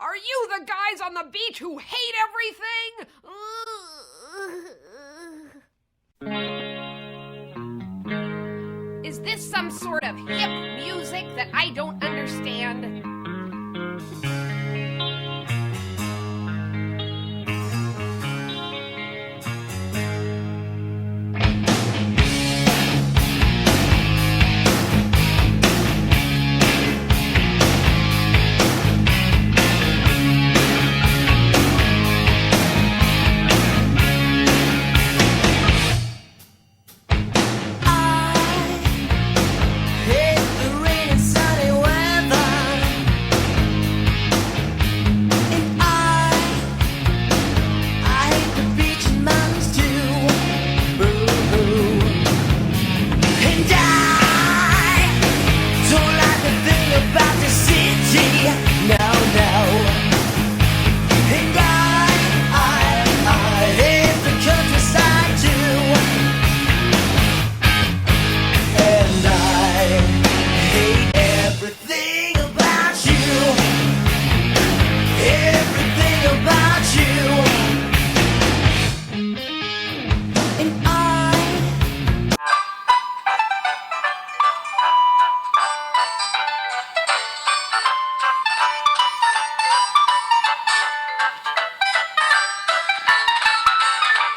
Are you the guys on the beach who hate everything? Is this some sort of hip music that I don't understand?